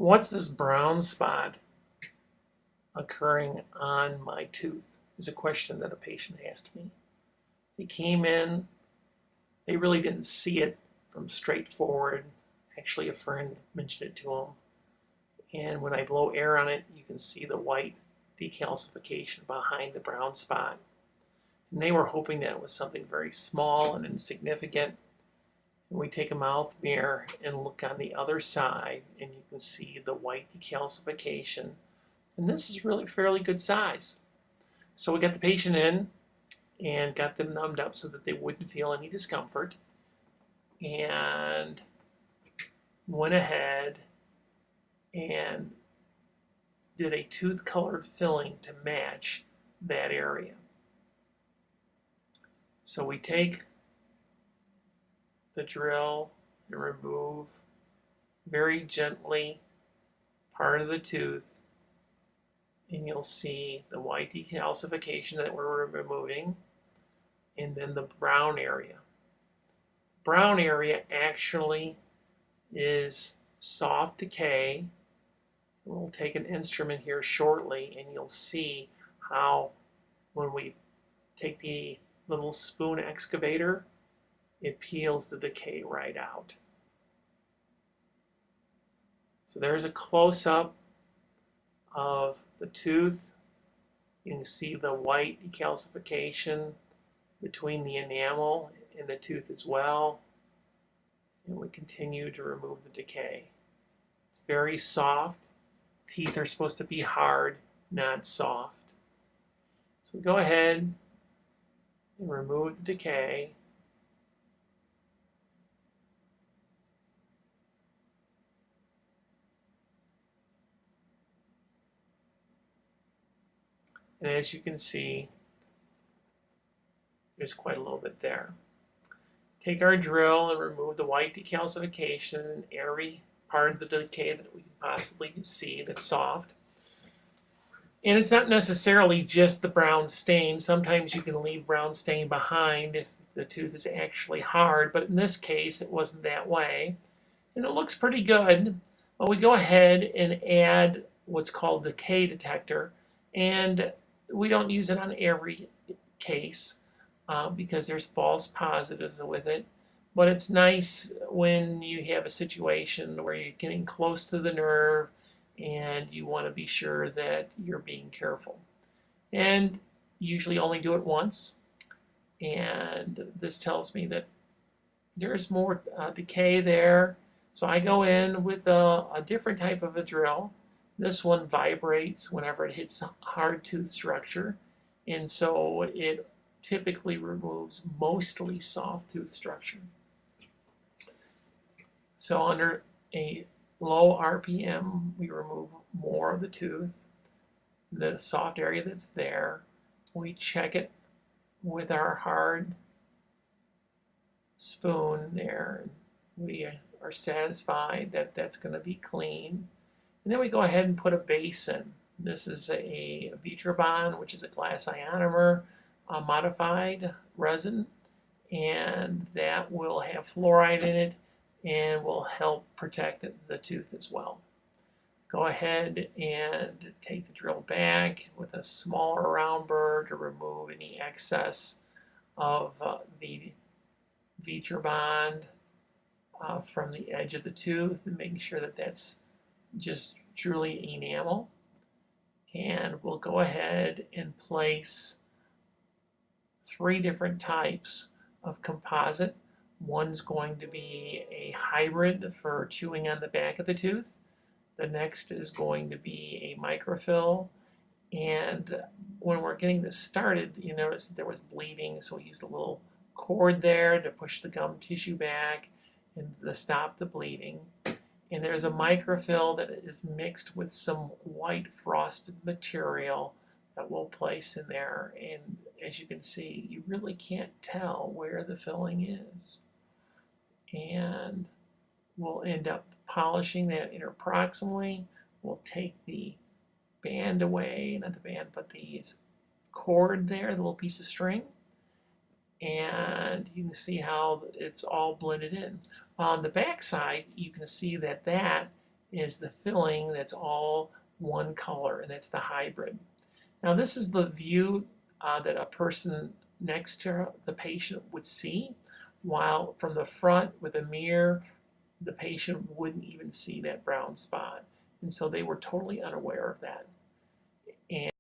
What's this brown spot occurring on my tooth? Is a question that a patient asked me. They came in, they really didn't see it from straightforward. Actually, a friend mentioned it to them. And when I blow air on it, you can see the white decalcification behind the brown spot. And they were hoping that it was something very small and insignificant. And we take a mouth mirror and look on the other side, and you can see the white decalcification. And this is really fairly good size. So we got the patient in and got them numbed up so that they wouldn't feel any discomfort. And went ahead and did a tooth colored filling to match that area. So we take the drill and remove very gently part of the tooth, and you'll see the white decalcification that we're removing, and then the brown area. Brown area actually is soft decay. We'll take an instrument here shortly, and you'll see how when we take the little spoon excavator, it peels the decay right out. So there's a close-up of the tooth. You can see the white decalcification between the enamel and the tooth as well. And we continue to remove the decay. It's very soft. Teeth are supposed to be hard, not soft. So go ahead and remove the decay. And as you can see, there's quite a little bit there. Take our drill and remove the white decalcification and every part of the decay that we can possibly see that's soft. And it's not necessarily just the brown stain. Sometimes you can leave brown stain behind if the tooth is actually hard, but in this case it wasn't that way. And it looks pretty good. Well, we go ahead and add what's called the decay detector, and we don't use it on every case because there's false positives with it. But it's nice when you have a situation where you're getting close to the nerve and you want to be sure that you're being careful. And usually only do it once. And this tells me that there's more decay there. So I go in with a different type of a drill. This one vibrates whenever it hits hard tooth structure, and so it typically removes mostly soft tooth structure. So under a low RPM, we remove more of the tooth, the soft area that's there. We check it with our hard spoon there. We are satisfied that that's going to be clean. And then we go ahead and put a base in. This is a Vitrabond, which is a glass ionomer modified resin, and that will have fluoride in it and will help protect the tooth as well. Go ahead and take the drill back with a smaller round burr to remove any excess of the Vitrabond from the edge of the tooth, and making sure that that's just truly enamel. And we'll go ahead and place 3 different types of composite. One's going to be a hybrid for chewing on the back of the tooth. The next is going to be a microfill. And when we're getting this started, you notice that there was bleeding, so we used a little cord there to push the gum tissue back and to stop the bleeding. And there's a microfill that is mixed with some white frosted material that we'll place in there. And as you can see, you really can't tell where the filling is. And we'll end up polishing that interproximally. We'll take the band away, not the band, but the cord there, the little piece of string. And you can see how it's all blended in. On the back side, you can see that that is the filling that's all one color, and that's the hybrid. Now this is the view that a person next to the patient would see, while from the front with a mirror, the patient wouldn't even see that brown spot. And so they were totally unaware of that. And